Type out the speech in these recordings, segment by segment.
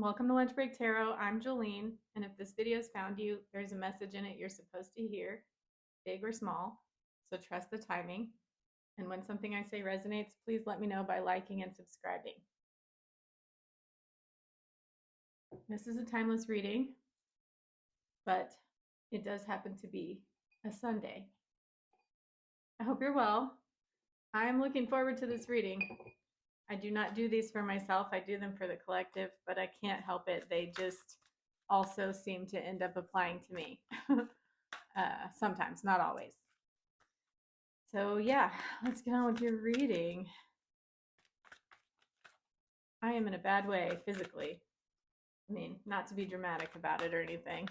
Welcome to Lunch Break Tarot. I'm Jolene, and if this video has found you, there's a message in it you're supposed to hear, big or small, so trust the timing. And when something I say resonates, please let me know by liking and subscribing. This is a timeless reading, but it does happen to be a Sunday. I hope you're well. I'm looking forward to this reading. I do not do these for myself. I do them for the collective, but I can't help it. They just also seem to end up applying to me. Sometimes, not always. So yeah, let's get on with your reading. I am in a bad way physically. I mean, not to be dramatic about it or anything.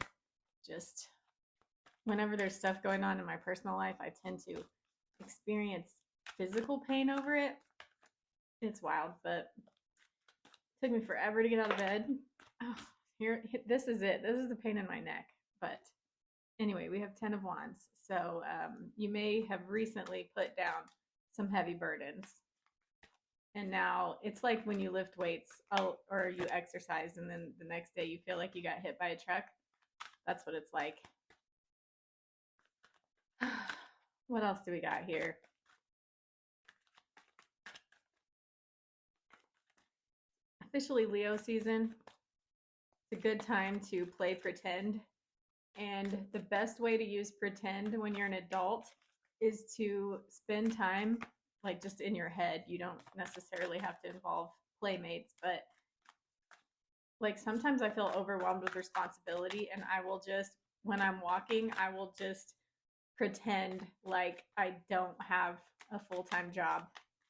Just whenever there's stuff going on in my personal life, I tend to experience physical pain over it. It's wild, but it took me forever to get out of bed. Oh, this is it. This is the pain in my neck. But anyway, we have 10 of Wands. So you may have recently put down some heavy burdens. And now it's like when you lift weights or you exercise and then the next day you feel like you got hit by a truck. That's what it's like. What else do we got here? Officially Leo season. It's a good time to play pretend. And the best way to use pretend when you're an adult is to spend time like just in your head. You don't necessarily have to involve playmates, but like sometimes I feel overwhelmed with responsibility and I will just, when I'm walking, I will just pretend like I don't have a full-time job.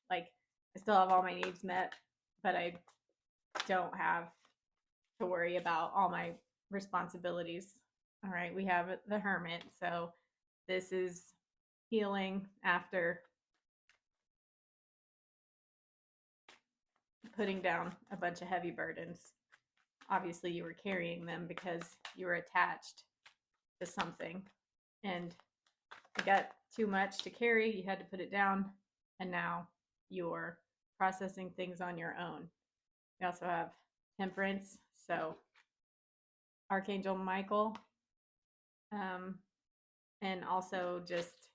Like I still have all my needs met, but I don't have to worry about all my responsibilities. All right, we have the Hermit. So this is healing after putting down a bunch of heavy burdens. Obviously, you were carrying them because you were attached to something and it got too much to carry. You had to put it down, and now you're processing things on your own. We also have Temperance, so Archangel Michael, and also just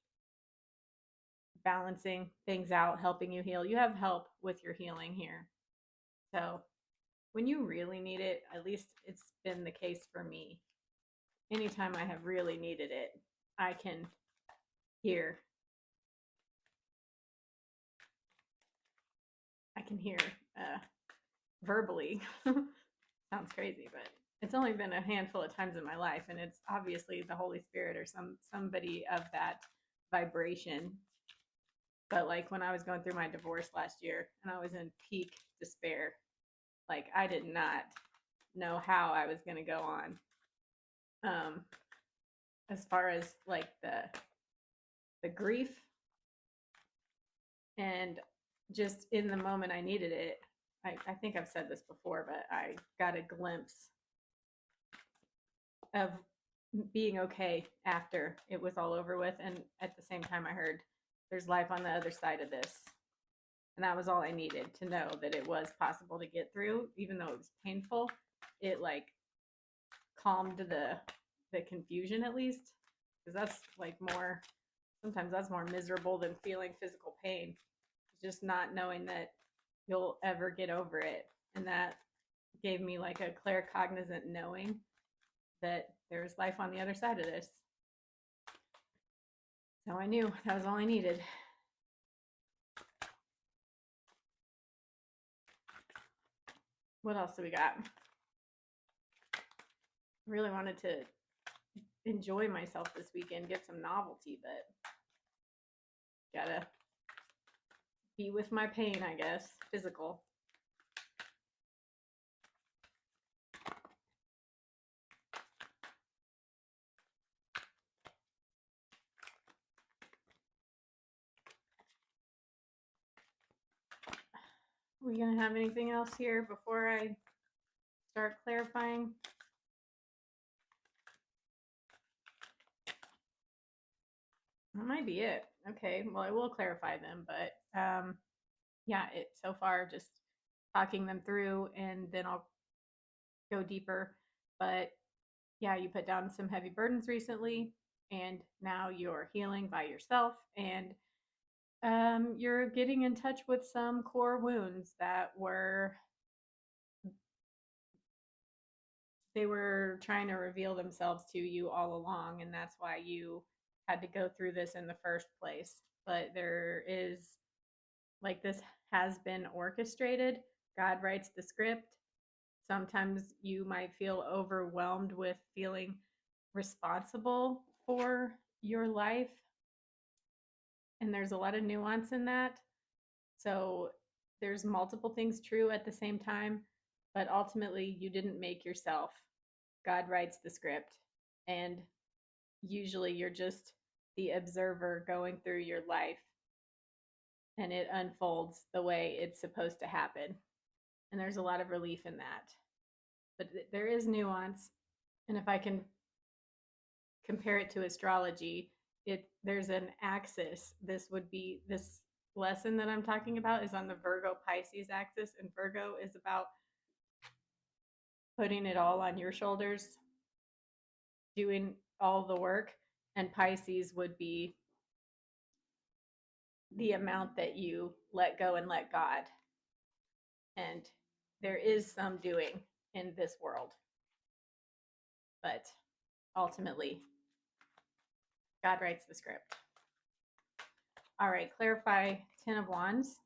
balancing things out, helping you heal. You have help with your healing here. So when you really need it, at least it's been the case for me. Anytime I have really needed it, I can hear. I can hear verbally. Sounds crazy, but it's only been a handful of times in my life, and it's obviously the Holy Spirit or somebody of that vibration. But like when I was going through my divorce last year and I was in peak despair, like I did not know how I was going to go on. As far as like the grief, and just in the moment I needed it. I think I've said this before, but I got a glimpse of being okay after it was all over with. And at the same time, I heard there's life on the other side of this. And that was all I needed to know, that it was possible to get through, even though it was painful. It like calmed the confusion, at least, because that's like more, sometimes that's more miserable than feeling physical pain. Just not knowing that you'll ever get over it. And that gave me like a claircognizant knowing that there's life on the other side of this. So I knew that was all I needed. What else do we got? I really wanted to enjoy myself this weekend, get some novelty, but gotta be with my pain, I guess, physical. Are we gonna have anything else here before I start clarifying? That might be it. Okay, well, I will clarify them, but yeah, it so far just talking them through, and then I'll go deeper. But yeah, you put down some heavy burdens recently, and now you're healing by yourself, and you're getting in touch with some core wounds that were trying to reveal themselves to you all along, and that's why you had to go through this in the first place. But there is, like, this has been orchestrated. God writes the script. Sometimes you might feel overwhelmed with feeling responsible for your life, and there's a lot of nuance in that. So there's multiple things true at the same time, but ultimately you didn't make yourself. God writes the script, and usually you're just the observer going through your life, and it unfolds the way it's supposed to happen. And there's a lot of relief in that. But there is nuance, and if I can compare it to astrology, there's an axis. This lesson that I'm talking about is on the Virgo Pisces axis, and Virgo is about putting it all on your shoulders, doing all the work, and Pisces would be the amount that you let go and let God. And there is some doing in this world, but ultimately God writes the script. All right, clarify 10 of Wands.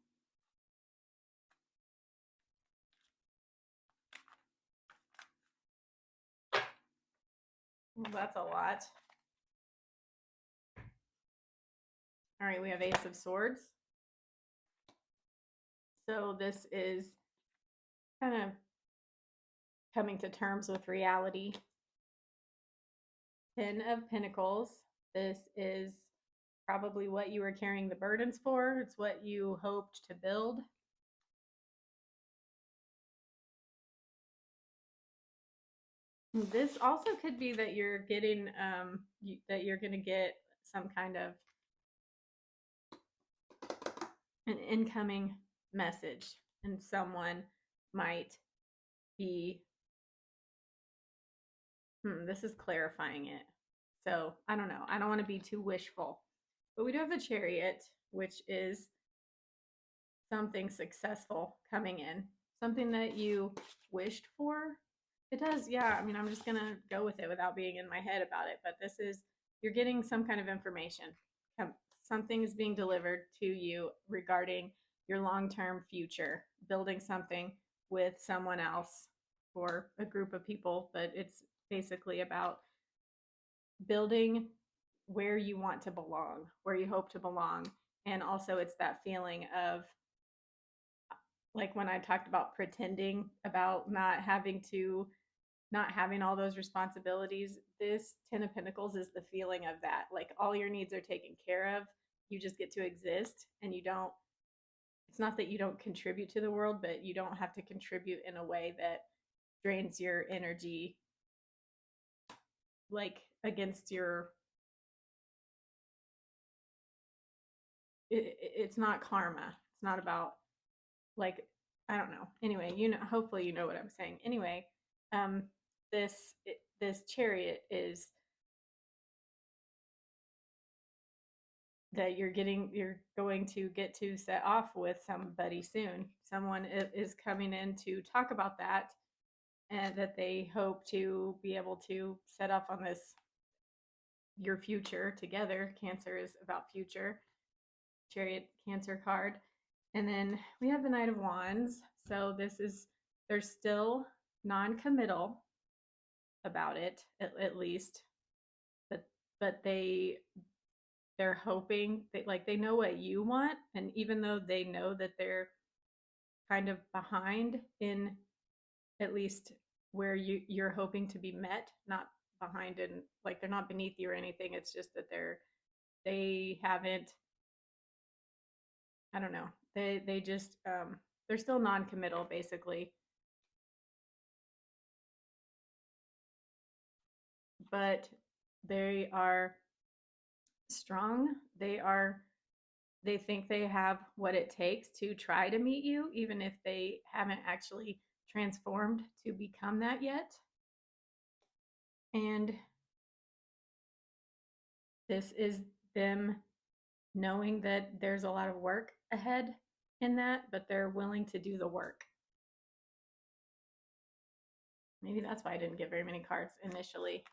Well, that's a lot. All right, we have Ace of Swords. So this is kind of coming to terms with reality. 10 of Pentacles. This is probably what you were carrying the burdens for. It's what you hoped to build. This also could be that you're getting that you're going to get some kind of an incoming message, and someone might be this is clarifying it. So I don't know. I don't want to be too wishful, but we do have the Chariot, which is something successful coming in, something that you wished for. It does, yeah. I mean, I'm just gonna go with it without being in my head about it. But this is, you're getting some kind of information. Something is being delivered to you regarding your long-term future, building something with someone else or a group of people. But it's basically about building where you want to belong, where you hope to belong. And also it's that feeling of, like when I talked about pretending about not having all those responsibilities, this 10 of Pentacles is the feeling of that. Like all your needs are taken care of. You just get to exist, and it's not that you don't contribute to the world, but you don't have to contribute in a way that drains your energy, like against your, it's not karma. It's not about, like, I don't know. Anyway, hopefully you know what I'm saying. Anyway, um, this Chariot is that you're going to get to set off with somebody soon. Someone is coming in to talk about that, and that they hope to be able to set off on this, your future together. Cancer is about future. Chariot, Cancer card. And then we have the Knight of Wands. So they're still non-committal about it, at least, but they're hoping that, like, they know what you want, and even though they know that they're kind of behind in at least where you're hoping to be met, not behind in, like, they're not beneath you or anything. It's just that they haven't, I don't know, they just they're still non-committal basically, but they are strong. They think they have what it takes to try to meet you, even if they haven't actually transformed to become that yet. And this is them knowing that there's a lot of work ahead in that, but they're willing to do the work. Maybe that's why I didn't get very many cards initially.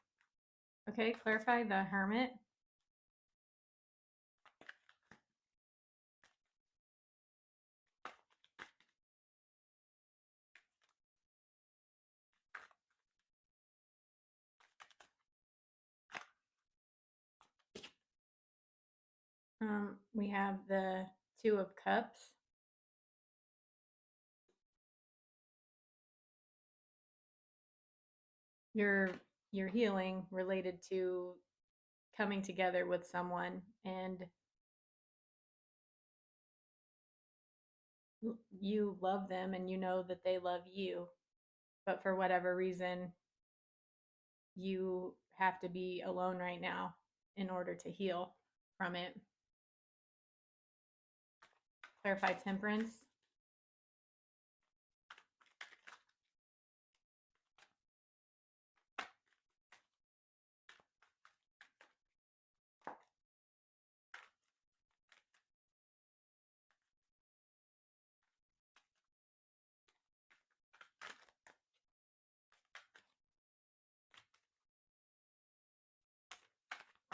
Okay, clarify the Hermit. We have the Two of Cups. Your healing related to coming together with someone, and you love them and you know that they love you, but for whatever reason you have to be alone right now in order to heal from it. Clarify Temperance.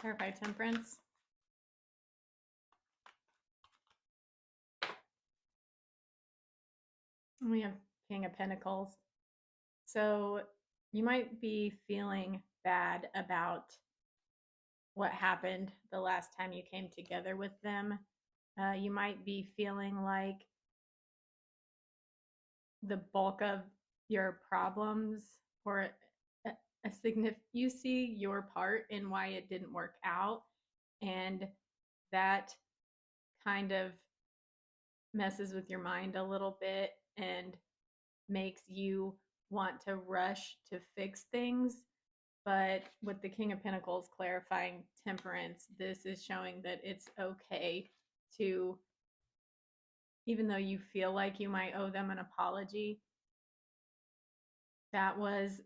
Clarify Temperance. We have King of Pentacles. So you might be feeling bad about what happened the last time you came together with them. You might be feeling like the bulk of your problems, or a significant, you see your part in why it didn't work out, and that kind of messes with your mind a little bit and makes you want to rush to fix things. But with the King of Pentacles clarifying Temperance, this is showing that it's okay to, even though you feel like you might owe them an apology, that was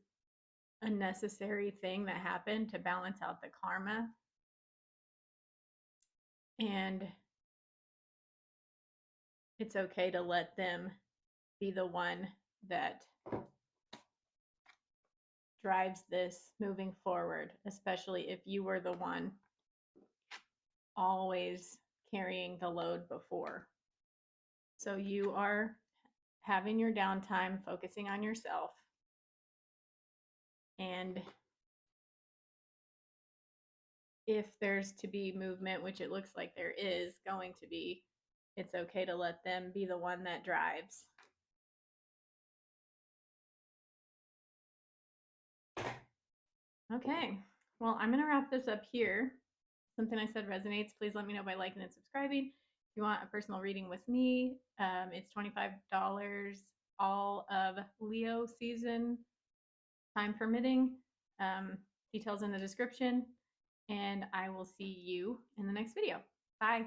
a necessary thing that happened to balance out the karma. And it's okay to let them be the one that drives this moving forward, especially if you were the one always carrying the load before. So you are having your downtime, focusing on yourself. And if there's to be movement, which it looks like there is going to be, it's okay to let them be the one that drives. Okay, well, I'm going to wrap this up here. Something I said resonates, please let me know by liking and subscribing. If you want a personal reading with me, it's $25 all of Leo season, time permitting. Details in the description, and I will see you in the next video. Bye.